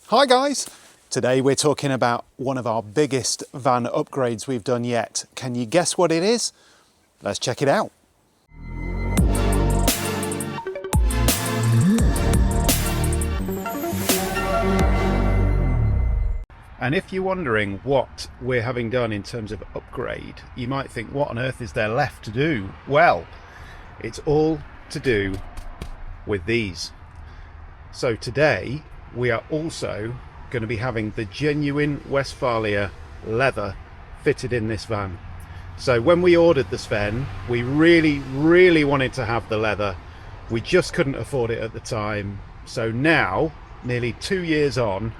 Hi guys! Today we're talking about one of our biggest van upgrades we've done yet. Can you guess what it is? Let's check it out. And if you're wondering what we're having done in terms of upgrade, you might think, what on earth is there left to do? Well, it's all to do with these. So today we are also going to be having the genuine Westfalia leather fitted in this van. So when we ordered the Sven, we really wanted to have the leather. We just couldn't afford it at the time. So now, nearly 2 years on,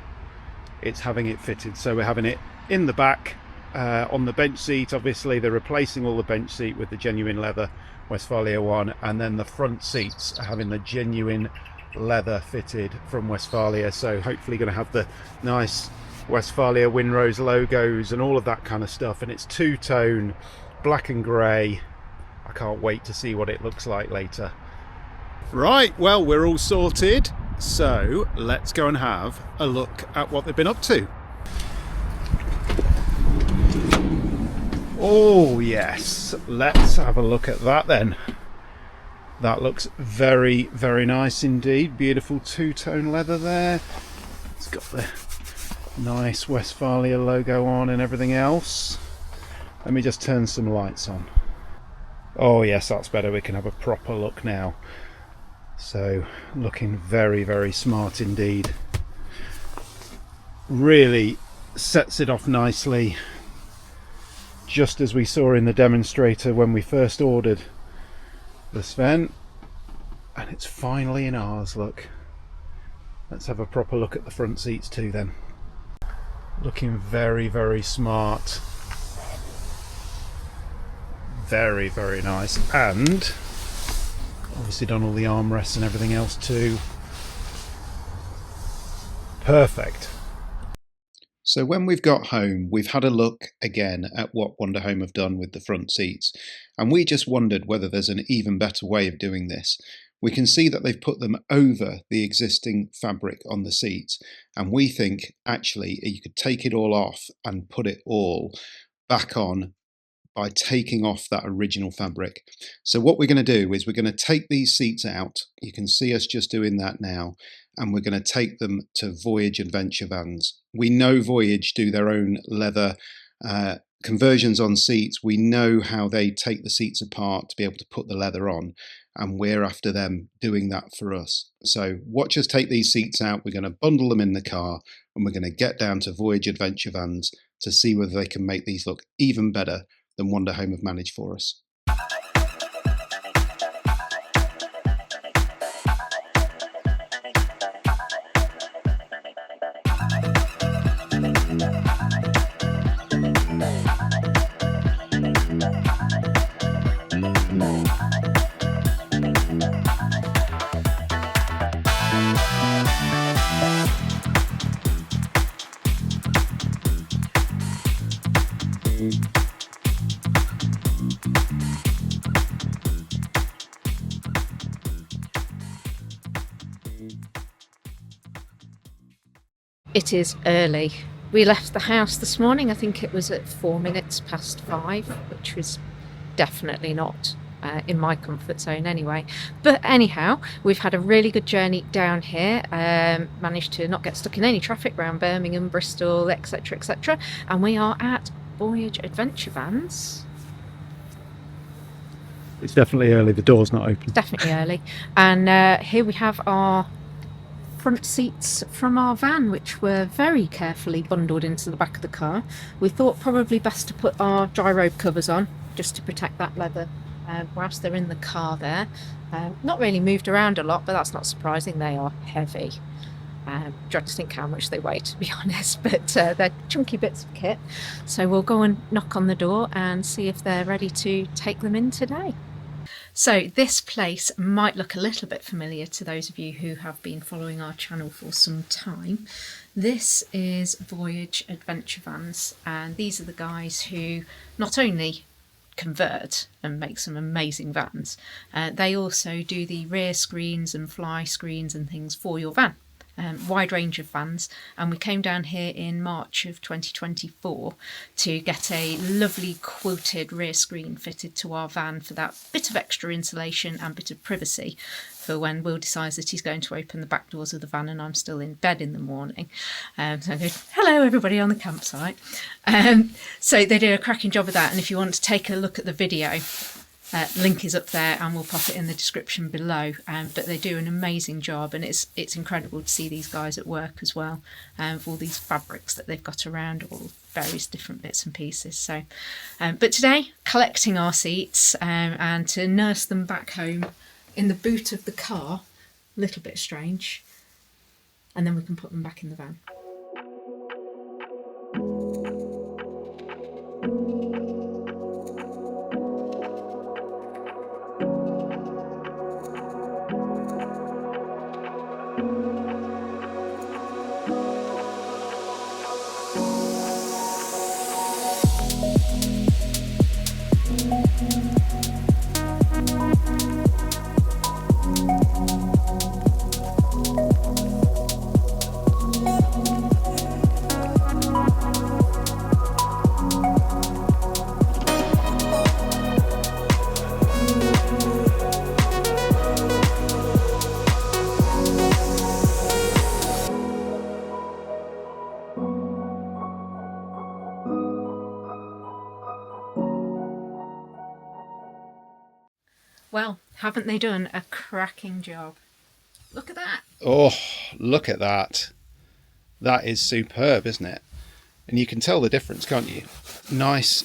it's having it fitted. So we're having it in the back on the bench seat. Obviously they're replacing all the bench seat with the genuine leather Westfalia one, and then the front seats are having the genuine leather fitted from Westfalia. So hopefully going to have the nice Westfalia Windrose logos and all of that kind of stuff, and it's two-tone black and grey. I can't wait to see what it looks like later. Right, well, we're all sorted, so let's go and have a look at what they've been up to. Oh yes, let's have a look at that then. That looks very nice indeed. Beautiful two-tone leather there. It's got the nice Westfalia logo on and everything else. Let me just turn some lights on. Oh yes, that's better. We can have a proper look now. So looking very smart indeed. Really sets it off nicely, just as we saw in the demonstrator when we first ordered the Sven, and it's finally in ours. Look, let's have a proper look at the front seats too then. Looking very smart, very nice, and obviously done all the armrests and everything else too. Perfect. So when we've got home, we've had a look again at what Wonder Home have done with the front seats, and we just wondered whether there's an even better way of doing this. We can see that they've put them over the existing fabric on the seats, and we think actually you could take it all off and put it all back on by taking off that original fabric. So what we're going to do is we're going to take these seats out. You can see us just doing that now, and we're going to take them to Voyage Adventure Vans. We know Voyage do their own leather conversions on seats. We know how they take the seats apart to be able to put the leather on, and we're after them doing that for us. So watch us take these seats out. We're going to bundle them in the car, and we're going to get down to Voyage Adventure Vans to see whether they can make these look even better than Wonder Home have managed for us. It is early. We left the house this morning, I think it was at 4 minutes past 5, which was definitely not in my comfort zone anyway. But anyhow, we've had a really good journey down here, managed to not get stuck in any traffic around Birmingham, Bristol, etc, and we are at Voyage Adventure Vans. It's definitely early, the door's not open. Definitely early. And here we have our front seats from our van, which were very carefully bundled into the back of the car. We thought probably best to put our dry robe covers on just to protect that leather whilst they're in the car there. Not really moved around a lot, but that's not surprising. They are heavy. Trying to think how much they weigh, to be honest, but they're chunky bits of kit. So we'll go and knock on the door and see if they're ready to take them in today. So this place might look a little bit familiar to those of you who have been following our channel for some time. This is Voyage Adventure Vans, and these are the guys who not only convert and make some amazing vans, they also do the rear screens and fly screens and things for your van. wide range of vans, and we came down here in March of 2024 to get a lovely quilted rear screen fitted to our van for that bit of extra insulation and bit of privacy for when Will decides that he's going to open the back doors of the van and I'm still in bed in the morning. So I go, hello everybody on the campsite. So they did a cracking job of that, and if you want to take a look at the video, link is up there and we'll pop it in the description below. But they do an amazing job, and it's incredible to see these guys at work as well, with all these fabrics that they've got around, all various different bits and pieces. So but today, collecting our seats and to nurse them back home in the boot of the car, a little bit strange, and then we can put them back in the van. Well, haven't they done a cracking job? Look at that. Oh, look at that. That is superb, isn't it? And you can tell the difference, can't you? Nice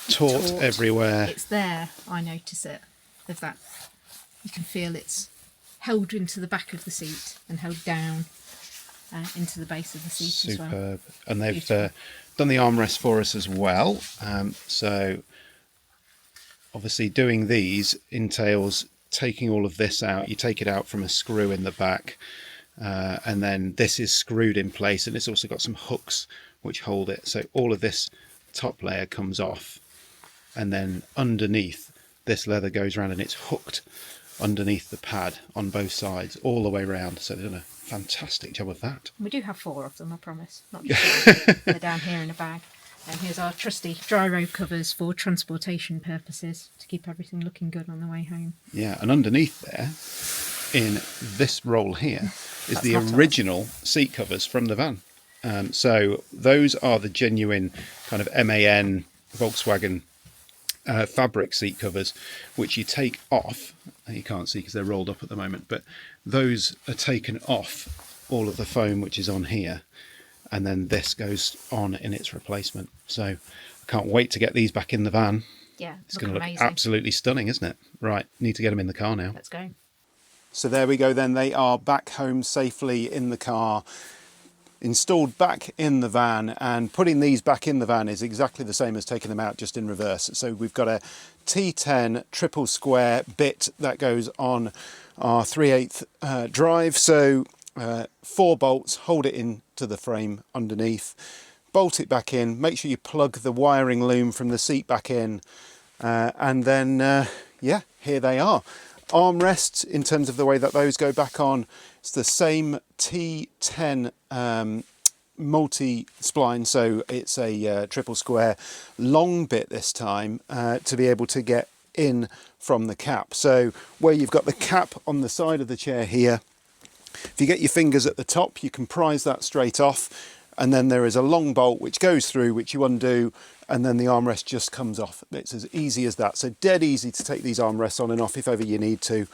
taut everywhere. It's there, I notice it, of that. You can feel it's held into the back of the seat and held down into the base of the seat as well. Superb. And they've done the armrest for us as well. So obviously doing these entails taking all of this out. You take it out from a screw in the back, and then this is screwed in place, and it's also got some hooks which hold it. So all of this top layer comes off, and then underneath this leather goes around and it's hooked underneath the pad on both sides all the way around. So they've done a fantastic job of that. We do have 4 of them, I promise. Not just 1. They're down here in a bag. And here's our trusty dry robe covers for transportation purposes, to keep everything looking good on the way home. Yeah, and underneath there, in this roll here, is the original seat covers from the van. So those are the genuine kind of MAN Volkswagen fabric seat covers, which you take off. You can't see because they're rolled up at the moment, but those are taken off all of the foam which is on here, and then this goes on in its replacement. So I can't wait to get these back in the van. Yeah, it's going to look absolutely stunning, isn't it? Right, need to get them in the car now. Let's go. So there we go then, they are back home safely in the car, installed back in the van, and putting these back in the van is exactly the same as taking them out, just in reverse. So we've got a T10 triple square bit that goes on our 3/8 drive. So 4 bolts hold it into the frame underneath, bolt it back in, make sure you plug the wiring loom from the seat back in, and then yeah, here they are. Armrests, in terms of the way that those go back on, it's the same T10 multi-spline, so it's a triple square long bit this time, to be able to get in from the cap. So where you've got the cap on the side of the chair here, if you get your fingers at the top, you can prise that straight off, and then there is a long bolt which goes through, which you undo, and then the armrest just comes off. It's as easy as that. So dead easy to take these armrests on and off if ever you need to.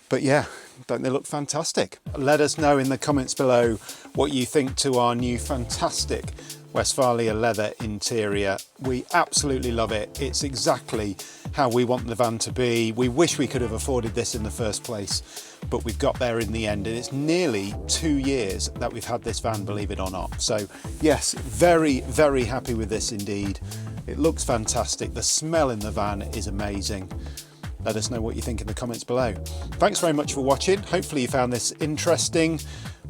But yeah, don't they look fantastic? Let us know in the comments below what you think to our new fantastic Westfalia leather interior. We absolutely love it. It's exactly how we want the van to be. We wish we could have afforded this in the first place, but we've got there in the end, and it's nearly 2 years that we've had this van, believe it or not. So yes, very, very happy with this indeed. It looks fantastic. The smell in the van is amazing. Let us know what you think in the comments below. Thanks very much for watching. Hopefully you found this interesting.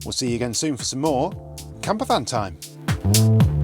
We'll see you again soon for some more Campervan Time.